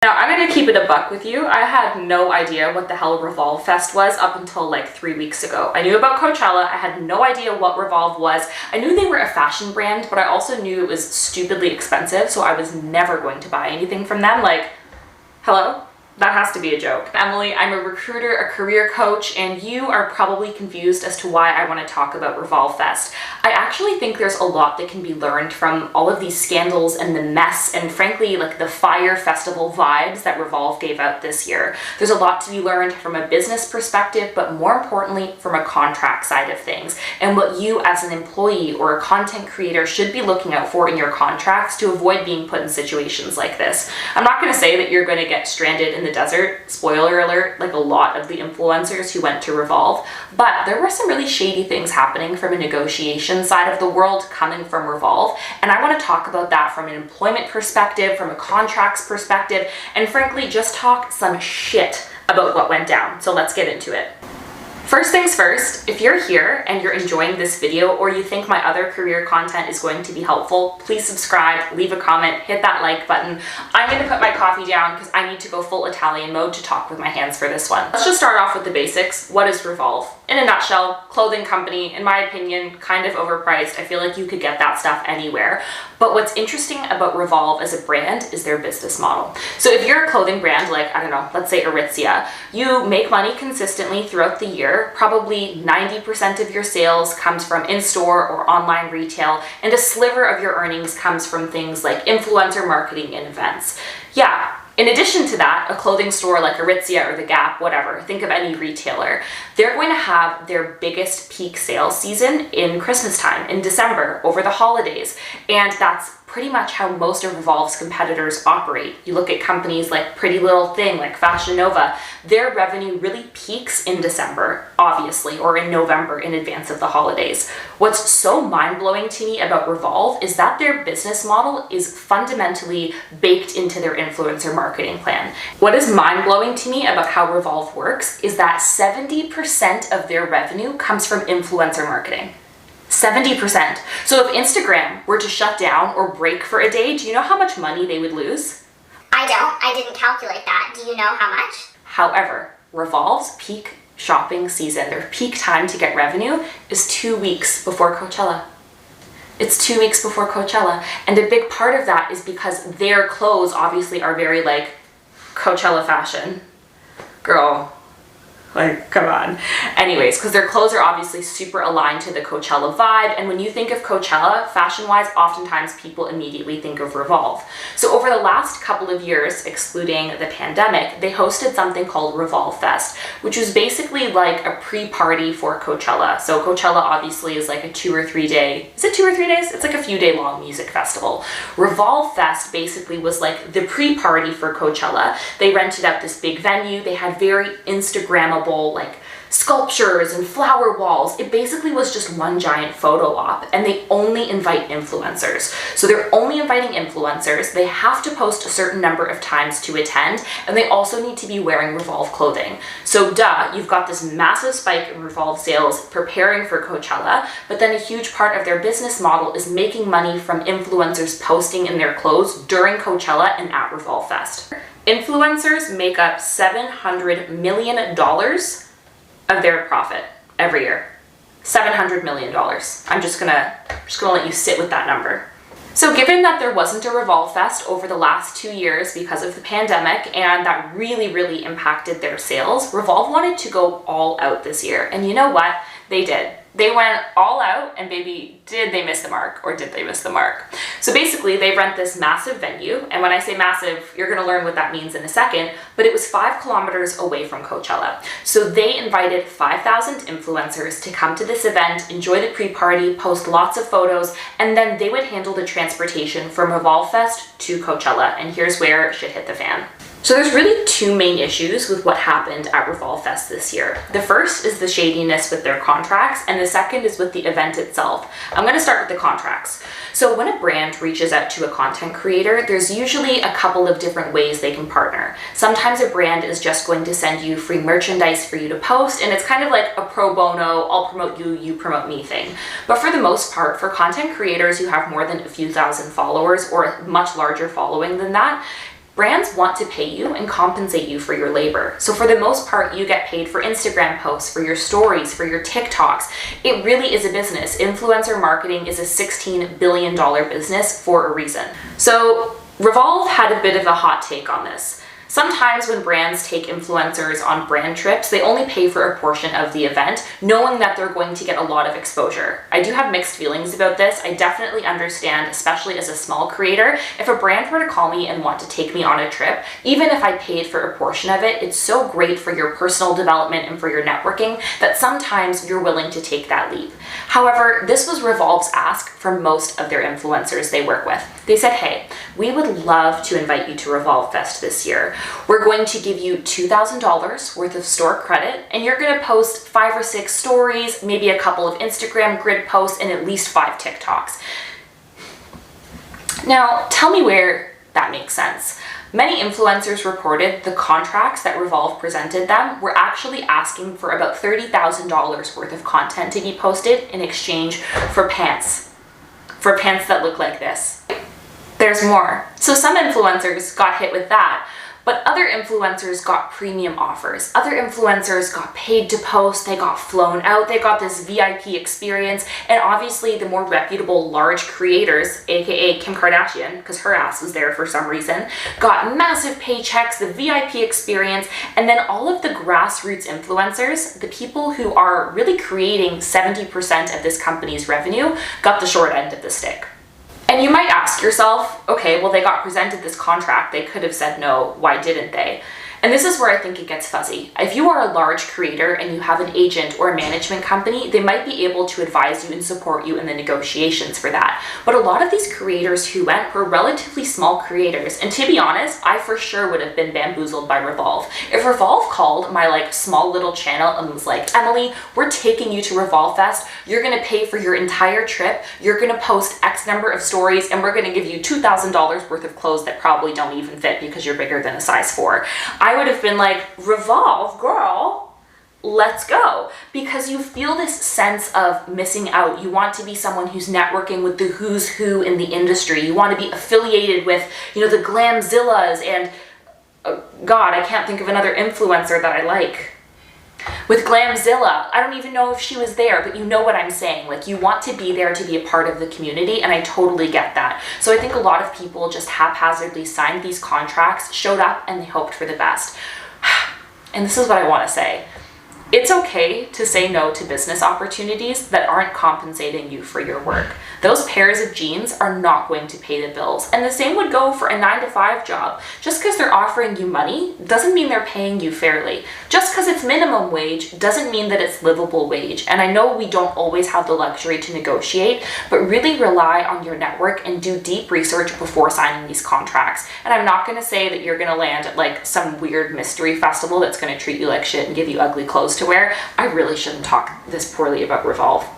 Now, I'm gonna keep it a buck with you. I had no idea what the hell Revolve Fest was up until like 3 weeks ago. I knew about Coachella. I had no idea what Revolve was. I knew they were a fashion brand, but I also knew it was stupidly expensive, so I was never going to buy anything from them. Like, hello? That has to be a joke. Emily, I'm a recruiter, a career coach, and you are probably confused as to why I want to talk about Revolve Fest. I actually think there's a lot that can be learned from all of these scandals and the mess and frankly like the Fire Festival vibes that Revolve gave out this year. There's a lot to be learned from a business perspective, but more importantly from a contract side of things and what you as an employee or a content creator should be looking out for in your contracts to avoid being put in situations like this. I'm not going to say that you're going to get stranded in the desert, spoiler alert, like a lot of the influencers who went to Revolve, but there were some really shady things happening from a negotiation side of the world coming from Revolve, and I want to talk about that from an employment perspective, from a contracts perspective, and frankly just talk some shit about what went down. So let's get into it. First things first, if you're here and you're enjoying this video or you think my other career content is going to be helpful, please subscribe, leave a comment, hit that like button. I'm going to put my coffee down because I need to go full Italian mode to talk with my hands for this one. Let's just start off with the basics. What is Revolve? In a nutshell, clothing company, in my opinion, kind of overpriced. I feel like you could get that stuff anywhere. But what's interesting about Revolve as a brand is their business model. So if you're a clothing brand like, I don't know, let's say Aritzia, you make money consistently throughout the year. Probably 90% of your sales comes from in-store or online retail, and a sliver of your earnings comes from things like influencer marketing and events. Yeah. In addition to that, a clothing store like Aritzia or The Gap, whatever, think of any retailer, they're going to have their biggest peak sales season in Christmas time, in December, over the holidays. And that's pretty much how most of Revolve's competitors operate. You look at companies like Pretty Little Thing, like Fashion Nova, their revenue really peaks in December, obviously, or in November in advance of the holidays. What's so mind-blowing to me about Revolve is that their business model is fundamentally baked into their influencer marketing plan. What is mind-blowing to me about how Revolve works is that 70% of their revenue comes from influencer marketing. 70%. So if Instagram were to shut down or break for a day, do you know how much money they would lose? I don't. I didn't calculate that. Do you know how much? However, Revolve's peak shopping season, their peak time to get revenue, is 2 weeks before Coachella. It's 2 weeks before Coachella. And a big part of that is because their clothes obviously are very like Coachella fashion. Girl. Like, come on. Anyways, because their clothes are obviously super aligned to the Coachella vibe, and when you think of Coachella, fashion-wise, oftentimes people immediately think of Revolve. So over the last couple of years, excluding the pandemic, they hosted something called Revolve Fest, which was basically like a pre-party for Coachella. So Coachella obviously is like a 2 or 3 day, is it 2 or 3 days? It's like a few day long music festival. Revolve Fest basically was like the pre-party for Coachella. They rented out this big venue. They had very Instagrammable like sculptures and flower walls. It basically was just one giant photo op, and they only invite influencers. So they're only inviting influencers. They have to post a certain number of times to attend, and they also need to be wearing Revolve clothing. So duh, you've got this massive spike in Revolve sales preparing for Coachella, but then a huge part of their business model is making money from influencers posting in their clothes during Coachella and at Revolve Fest. Influencers make up $700 million of their profit every year. $700 million. I'm just gonna let you sit with that number. So given that there wasn't a Revolve Fest over the last 2 years because of the pandemic, and that really impacted their sales, Revolve wanted to go all out this year. And you know what? They did. They went all out, and baby, did they miss the mark, or did they miss the mark? So basically, they rent this massive venue, and when I say massive, you're gonna learn what that means in a second, but it was 5 kilometers away from Coachella. So they invited 5,000 influencers to come to this event, enjoy the pre-party, post lots of photos, and then they would handle the transportation from Revolve Fest to Coachella, and here's where shit hit the fan. So there's really 2 main issues with what happened at Revolve Fest this year. The first is the shadiness with their contracts, and the second is with the event itself. I'm going to start with the contracts. So when a brand reaches out to a content creator, there's usually a couple of different ways they can partner. Sometimes a brand is just going to send you free merchandise for you to post, and it's kind of like a pro bono, I'll promote you, you promote me thing. But for the most part, for content creators who have more than a few thousand followers or a much larger following than that, Brands want to pay you and compensate you for your labor. So for the most part, you get paid for Instagram posts, for your stories, for your TikToks. It really is a business. Influencer marketing is a $16 billion business for a reason. So Revolve had a bit of a hot take on this. Sometimes when brands take influencers on brand trips, they only pay for a portion of the event, knowing that they're going to get a lot of exposure. I do have mixed feelings about this. I definitely understand, especially as a small creator, if a brand were to call me and want to take me on a trip, even if I paid for a portion of it, it's so great for your personal development and for your networking that sometimes you're willing to take that leap. However, this was Revolve's ask for most of their influencers they work with. They said, hey, we would love to invite you to Revolve Fest this year. We're going to give you $2,000 worth of store credit, and you're going to post 5 or 6 stories, maybe a couple of Instagram grid posts, and at least 5 TikToks. Now, tell me where that makes sense. Many influencers reported the contracts that Revolve presented them were actually asking for about $30,000 worth of content to be posted in exchange for pants. For pants that look like this. There's more. So some influencers got hit with that, but other influencers got premium offers. Other influencers got paid to post, they got flown out, they got this VIP experience, and obviously the more reputable large creators, aka Kim Kardashian, because her ass was there for some reason, got massive paychecks, the VIP experience, and then all of the grassroots influencers, the people who are really creating 70% of this company's revenue, got the short end of the stick. And you might ask yourself, okay, well, they got presented this contract. They could have said no. Why didn't they? And this is where I think it gets fuzzy. If you are a large creator and you have an agent or a management company, they might be able to advise you and support you in the negotiations for that. But a lot of these creators who went were relatively small creators. And to be honest, I for sure would have been bamboozled by Revolve. If Revolve called my small little channel and was like, Emily, we're taking you to Revolve Fest. You're gonna pay for your entire trip. You're gonna post X number of stories and we're gonna give you $2,000 worth of clothes that probably don't even fit because you're bigger than a size 4. I would have been like, Revolve, girl, let's go. Because you feel this sense of missing out. You want to be someone who's networking with the who's who in the industry. You want to be affiliated with, the Glamzillas and, God, I can't think of another influencer that I like. With Glamzilla, I don't even know if she was there, but you know what I'm saying. You want to be there to be a part of the community, and I totally get that. So I think a lot of people just haphazardly signed these contracts, showed up, and they hoped for the best. And this is what I want to say. It's okay to say no to business opportunities that aren't compensating you for your work. Those pairs of jeans are not going to pay the bills. And the same would go for a 9-to-5 job. Just because they're offering you money doesn't mean they're paying you fairly. Just because it's minimum wage doesn't mean that it's livable wage. And I know we don't always have the luxury to negotiate, but really rely on your network and do deep research before signing these contracts. And I'm not going to say that you're going to land at some weird mystery festival that's going to treat you like shit and give you ugly clothes to wear. I really shouldn't talk this poorly about Revolve.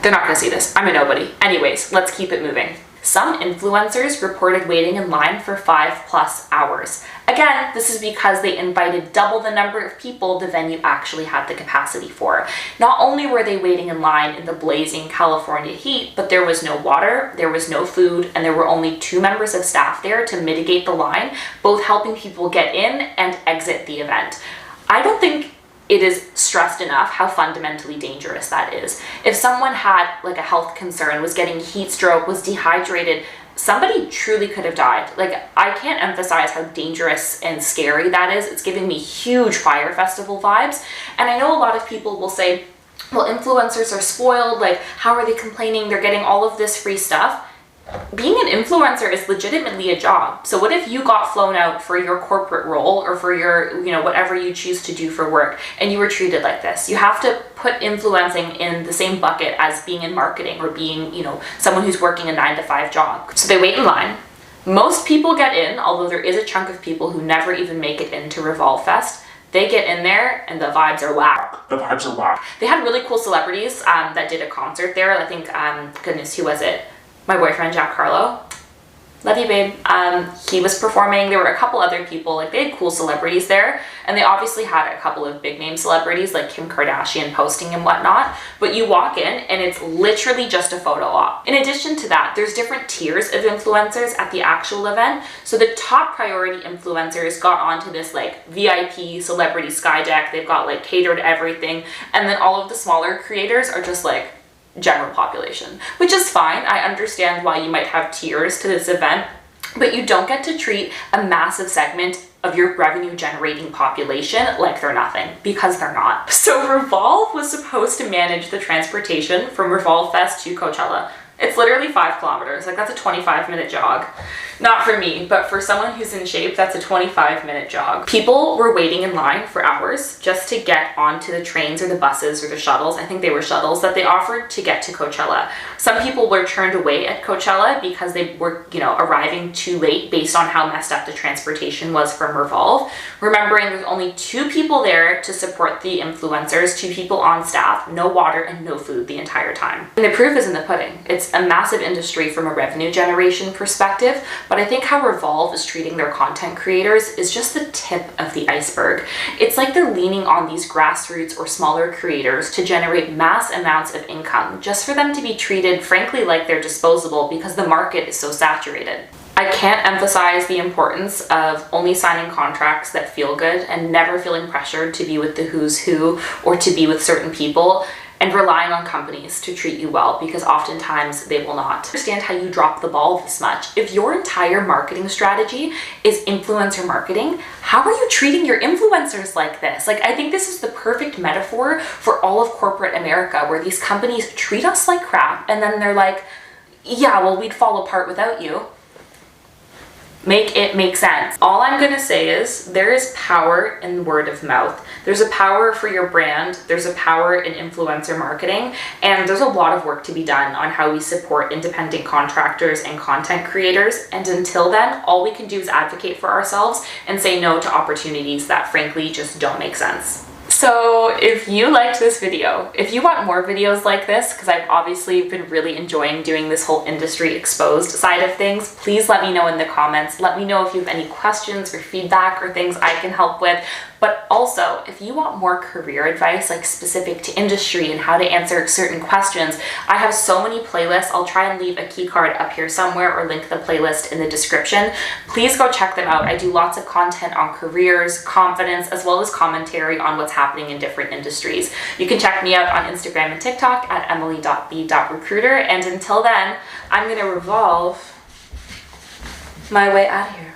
They're not gonna see this. I'm a nobody. Anyways, let's keep it moving. Some influencers reported waiting in line for 5+ hours. Again, this is because they invited double the number of people the venue actually had the capacity for. Not only were they waiting in line in the blazing California heat, but there was no water, there was no food, and there were only 2 members of staff there to mitigate the line, both helping people get in and exit the event. I don't think it is stressed enough how fundamentally dangerous that is. If someone had a health concern, was getting heat stroke, was dehydrated, somebody truly could have died. I can't emphasize how dangerous and scary that is. It's giving me huge Fire Festival vibes. And I know a lot of people will say, well, influencers are spoiled. How are they complaining? They're getting all of this free stuff. Being an influencer is legitimately a job. So what if you got flown out for your corporate role or for your, whatever you choose to do for work and you were treated like this? You have to put influencing in the same bucket as being in marketing or being, someone who's working a 9-to-5 job. So they wait in line. Most people get in, although there is a chunk of people who never even make it into Revolve Fest. They get in there and the vibes are whack. The vibes are whack. They had really cool celebrities that did a concert there. I think, goodness, who was it? My boyfriend, Jack Harlow. Love you, babe. He was performing. There were a couple other people, like they had cool celebrities there, and they obviously had a couple of big name celebrities like Kim Kardashian posting and whatnot, but you walk in and it's literally just a photo op. In addition to that, there's different tiers of influencers at the actual event. So the top priority influencers got onto this like VIP celebrity sky deck. They've got like catered everything, and then all of the smaller creators are just like general population, which is fine. I understand why you might have tiers to this event, but you don't get to treat a massive segment of your revenue generating population like they're nothing, because they're not. So Revolve was supposed to manage the transportation from Revolve Fest to Coachella. It's literally 5 kilometers. Like, that's a 25-minute jog. Not for me, but for someone who's in shape, that's a 25-minute jog. People were waiting in line for hours just to get onto the trains or the buses or the shuttles. I think they were shuttles that they offered to get to Coachella. Some people were turned away at Coachella because they were, arriving too late based on how messed up the transportation was from Revolve. Remembering there's only 2 people there to support the influencers, 2 people on staff, no water and no food the entire time. And the proof is in the pudding. It's a massive industry from a revenue generation perspective, but I think how Revolve is treating their content creators is just the tip of the iceberg. It's like they're leaning on these grassroots or smaller creators to generate mass amounts of income, just for them to be treated, frankly, like they're disposable because the market is so saturated. I can't emphasize the importance of only signing contracts that feel good and never feeling pressured to be with the who's who or to be with certain people, and relying on companies to treat you well, because oftentimes they will not. I understand how you drop the ball this much. If your entire marketing strategy is influencer marketing, how are you treating your influencers like this? Like, I think this is the perfect metaphor for all of corporate America, where these companies treat us like crap and then they're like, yeah, well, we'd fall apart without you. Make it make sense. All I'm gonna say is there is power in word of mouth. There's a power for your brand, there's a power in influencer marketing, and there's a lot of work to be done on how we support independent contractors and content creators. And until then, all we can do is advocate for ourselves and say no to opportunities that frankly just don't make sense. So if you liked this video, if you want more videos like this, because I've obviously been really enjoying doing this whole industry exposed side of things, please let me know in the comments. Let me know if you have any questions or feedback or things I can help with. But also, if you want more career advice, like specific to industry and how to answer certain questions, I have so many playlists. I'll try and leave a key card up here somewhere or link the playlist in the description. Please go check them out. I do lots of content on careers, confidence, as well as commentary on what's happening in different industries. You can check me out on Instagram and TikTok at emily.b.recruiter. And until then, I'm gonna revolve my way out of here.